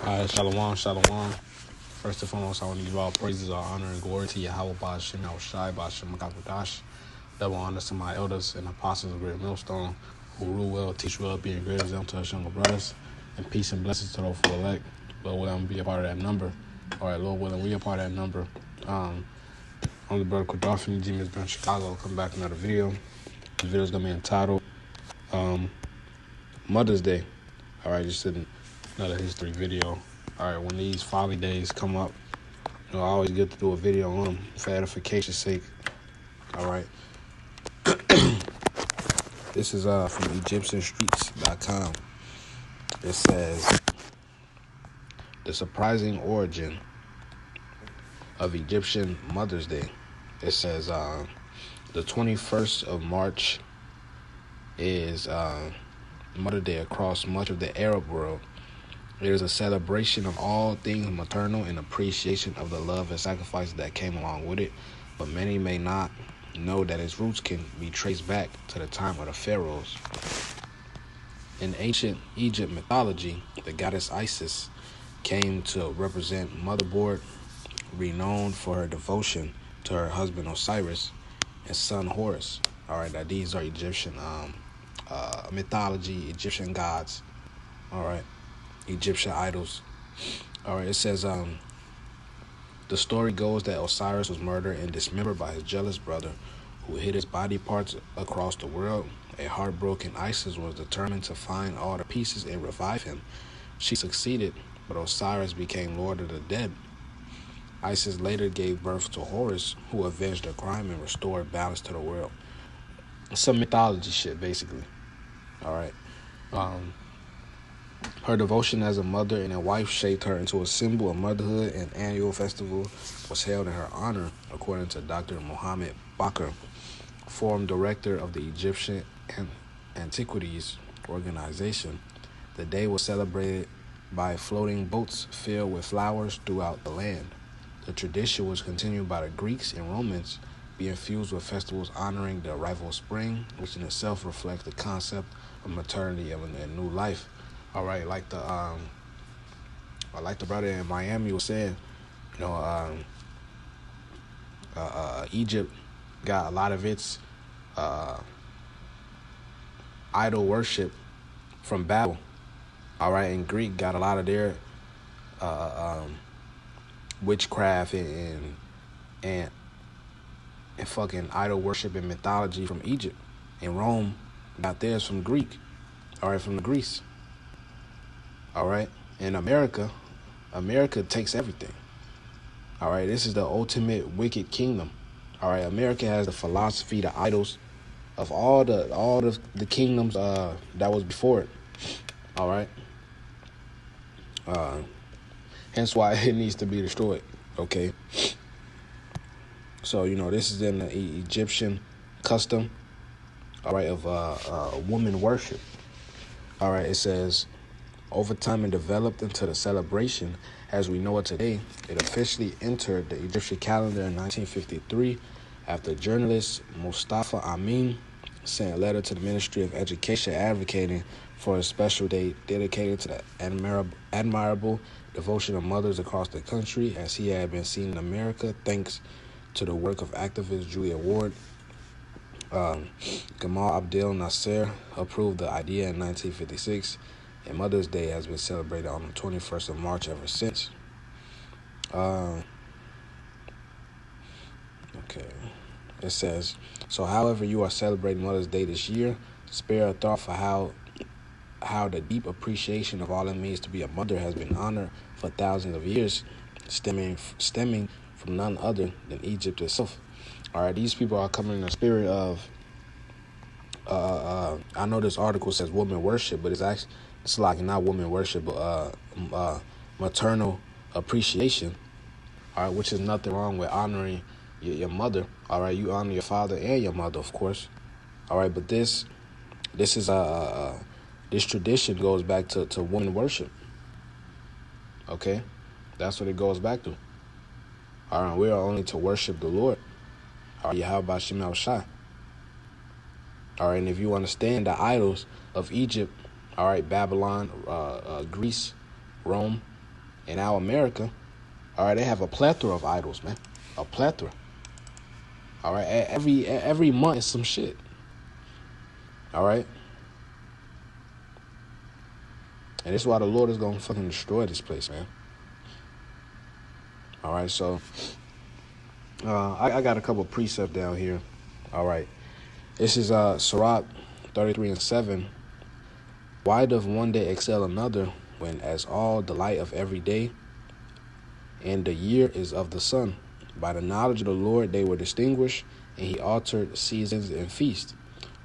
Shalom, shalom. First and foremost, I want to give all praises, all honor, and glory to Yahweh, Ba'ashem, Yahushai, Ba'ashem, Makabadash. Double honors to my elders and apostles of Great Millstone, who rule well, teach well, being great example to us younger brothers, and peace and blessings to those who elect. Lord willing, be a part of that number. All right, Lord willing, we a part of that number. I'm the brother Quadolphin, G-Miss from Chicago. Come back with another video. The video is going to be entitled Mother's Day. All right, just another history video. All right, when these folly days come up, I always get to do a video on them for edification's sake. All right. This is from EgyptianStreets.com. It says, the surprising origin of Egyptian Mother's Day. It says the 21st of March is Mother's Day across much of the Arab world. It is a celebration of all things maternal and appreciation of the love and sacrifice that came along with it, but many may not know that its roots can be traced back to the time of the pharaohs. In ancient Egypt mythology, the goddess Isis came to represent motherboard, renowned for her devotion to her husband Osiris and son Horus. All right, now these are Egyptian mythology, Egyptian gods. All right. Egyptian idols. All right, it says, the story goes that Osiris was murdered and dismembered by his jealous brother, who hid his body parts across the world. A heartbroken Isis was determined to find all the pieces and revive him. She succeeded, but Osiris became lord of the dead. Isis later gave birth to Horus, who avenged the crime and restored balance to the world. Some mythology shit, basically. All right. Her devotion as a mother and a wife shaped her into a symbol of motherhood. An annual festival was held in her honor, according to Dr. Mohammed Bakr, former director of the Egyptian Antiquities Organization. The day was celebrated by floating boats filled with flowers throughout the land. The tradition was continued by the Greeks and Romans, being fused with festivals honoring the arrival of spring, which in itself reflects the concept of maternity and a new life. All right, like the brother in Miami was saying, Egypt got a lot of its idol worship from Babel. All right, and Greek got a lot of their witchcraft and fucking idol worship and mythology from Egypt. And Rome got theirs from Greek. All right, from the Greece. All right, and America takes everything. All right, this is the ultimate wicked kingdom. All right, America has the philosophy, the idols of all the kingdoms that was before it. All right, hence why it needs to be destroyed. Okay, so this is in the Egyptian custom. All right, of woman worship. All right, it says, over time and developed into the celebration as we know it today. It officially entered the Egyptian calendar in 1953 after journalist Mustafa Amin sent a letter to the Ministry of Education advocating for a special day dedicated to the admirable devotion of mothers across the country, as he had been seen in America thanks to the work of activist Julia Ward. Gamal Abdel Nasser approved the idea in 1956. And Mother's Day has been celebrated on the 21st of March ever since. Okay. It says, so however you are celebrating Mother's Day this year, spare a thought for how the deep appreciation of all it means to be a mother has been honored for thousands of years, stemming from none other than Egypt itself. All right, these people are coming in the spirit of, I know this article says woman worship, but it's like not woman worship, but maternal appreciation. All right, which is nothing wrong with honoring your mother. All right, you honor your father and your mother, of course. All right, but this is this tradition goes back to woman worship. Okay, that's what it goes back to. All right, we are only to worship the Lord. All right, Yahweh Ba'ashem Yahushai. All right, and if you understand the idols of Egypt, all right, Babylon, Greece, Rome, In our America, all right, they have a plethora of idols, man. A plethora. All right, every month is some shit. All right. And this is why the Lord is gonna fucking destroy this place, man. All right, so I got a couple precepts down here. All right, this is Sirach 33:7. Why doth one day excel another, when as all delight of every day, and the year is of the sun? By the knowledge of the Lord they were distinguished, and he altered seasons and feasts.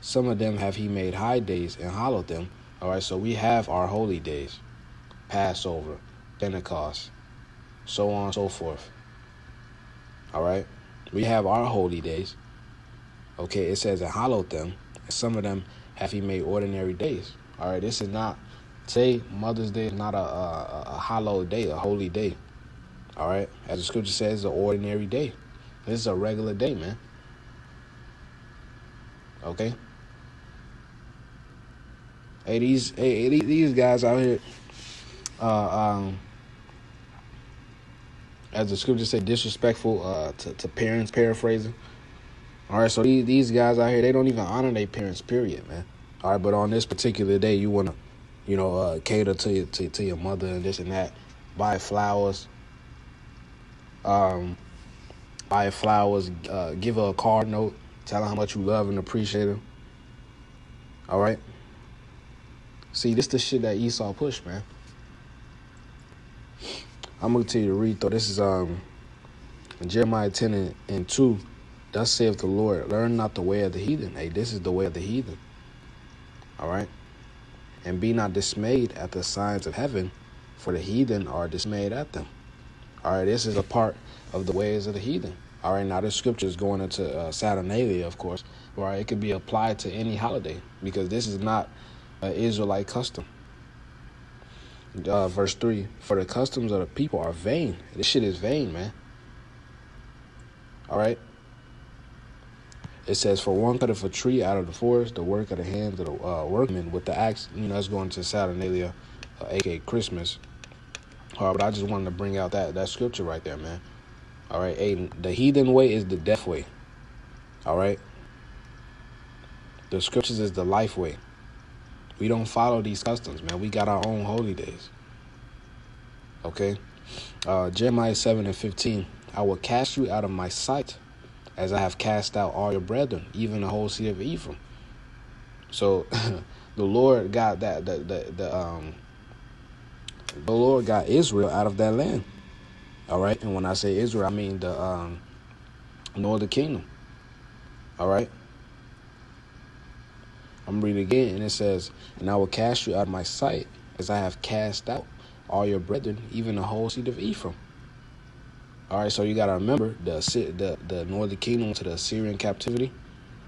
Some of them have he made high days and hallowed them. All right, so we have our holy days, Passover, Pentecost, so on and so forth. All right, we have our holy days. Okay, it says and hallowed them, and some of them have he made ordinary days. All right, this is not, say Mother's Day is not a hallowed day, a holy day. All right, as the scripture says, it's an ordinary day. This is a regular day, man. Okay. Hey, these guys out here, as the scripture say, disrespectful to parents, paraphrasing. All right, so these guys out here, they don't even honor their parents, period, man. All right, but on this particular day, you want to, cater to your mother and this and that. Buy flowers. Give her a card note. Tell her how much you love and appreciate her. All right. See, this the shit that Esau pushed, man. I'm going to tell you to read, though. This is Jeremiah 10:2. Thus saith the Lord, learn not the way of the heathen. Hey, this is the way of the heathen. All right? And be not dismayed at the signs of heaven, for the heathen are dismayed at them. All right, this is a part of the ways of the heathen. All right, now this scripture is going into Saturnalia, of course. All right, it could be applied to any holiday because this is not an Israelite custom. Verse 3, for the customs of the people are vain. This shit is vain, man. All right. It says, for one cutteth a tree out of the forest, the work of the hands of the workmen with the axe. That's going to Saturnalia, a.k.a. Christmas. All right, but I just wanted to bring out that scripture right there, man. All right, hey, the heathen way is the death way. All right. The scriptures is the life way. We don't follow these customs, man. We got our own holy days. Okay. Jeremiah 7:15. I will cast you out of my sight, as I have cast out all your brethren, even the whole seed of Ephraim. So the Lord got the Lord got Israel out of that land. All right. And when I say Israel, I mean the northern kingdom. All right. I'm reading again, and it says, and I will cast you out of my sight, as I have cast out all your brethren, even the whole seed of Ephraim. All right, so you got to remember, the northern kingdom went to the Assyrian captivity.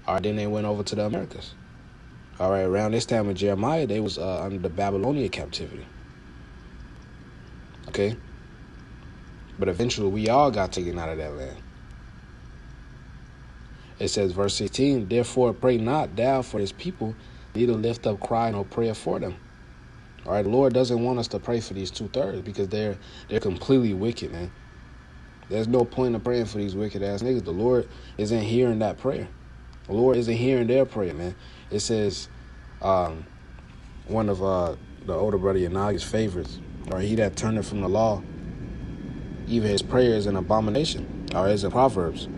All right, then they went over to the Americas. All right, around this time of Jeremiah, they was under the Babylonian captivity. Okay? But eventually, we all got taken out of that land. It says, verse 16, therefore pray not thou for his people, neither lift up cry nor prayer for them. All right, the Lord doesn't want us to pray for these 2/3 because they're completely wicked, man. There's no point in praying for these wicked ass niggas. The Lord isn't hearing that prayer. The Lord isn't hearing their prayer, man. It says, one of the older brother Yanagi's favorites, or he that turneth from the law, even his prayer is an abomination. Or it's in Proverbs.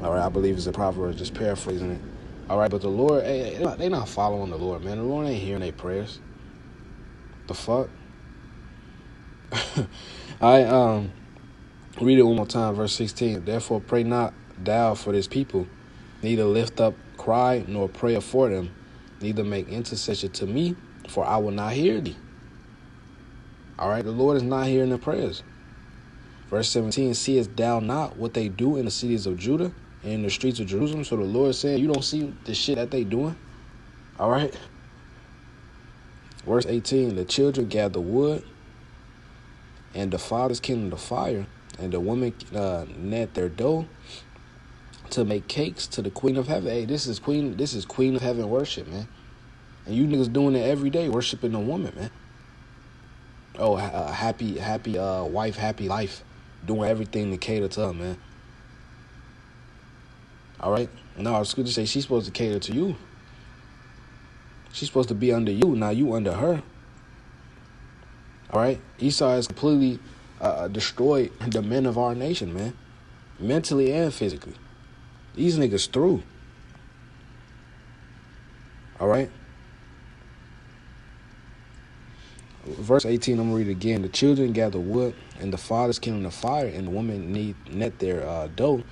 All right, I believe it's in Proverbs, just paraphrasing it. All right, but the Lord, they not following the Lord, man. The Lord ain't hearing their prayers. The fuck? I read it one more time, verse 16. Therefore pray not thou for this people, neither lift up cry nor prayer for them, neither make intercession to me, for I will not hear thee. All right, the Lord is not hearing their prayers. Verse 17, seest thou not what they do in the cities of Judah and in the streets of Jerusalem? So the Lord is saying, you don't see the shit that they doing? All right. Verse 18, the children gather wood, and the fathers kindle the fire, and the women net their dough to make cakes to the Queen of Heaven. Hey, this is Queen of Heaven worship, man. And you niggas doing it every day, worshiping a woman, man. Oh, happy wife, happy life, doing everything to cater to her, man. All right. No, it's good to say she's supposed to cater to you. She's supposed to be under you. Now you under her. All right. Esau has completely destroyed the men of our nation, man, mentally and physically. These niggas through. All right. Verse 18, I'm going to read it again. The children gather wood, and the fathers kindle the fire, and the women net their dough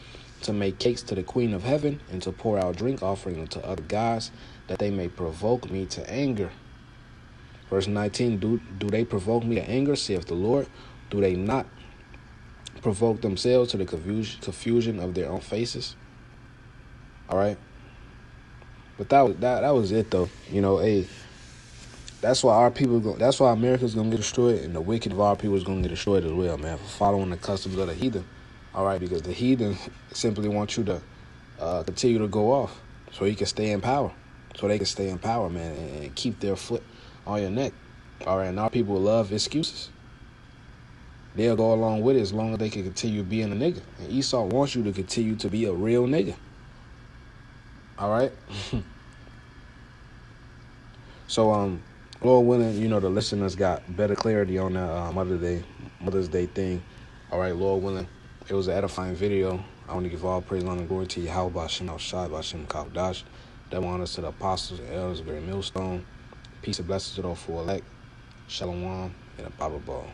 to make cakes to the queen of heaven, and to pour out drink offering unto other gods, that they may provoke me to anger. Verse 19, do they provoke me to anger, saith the Lord? Do they not provoke themselves to the confusion of their own faces? All right. But that was it, though. You know, hey, that's why that's why America's gonna get destroyed, and the wicked of our people is gonna get destroyed as well, man, for following the customs of the heathen. All right, because the heathen simply want you to continue to go off, so you can stay in power, so they can stay in power, man, and keep their foot on your neck. All right, and our people love excuses. They'll go along with it as long as they can continue being a nigga. And Esau wants you to continue to be a real nigga. All right. So Lord willing, you know, the listeners got better clarity on that Mother's Day thing. All right, Lord willing, it was an edifying video. I want to give all praise, honor, and glory to Yahweh, Bashem, Al-Shai, Bashem, Kavdash. Double honors to the apostles and elders, great millstone. Peace and blessings to those for elect. Shalom and a Bible ball.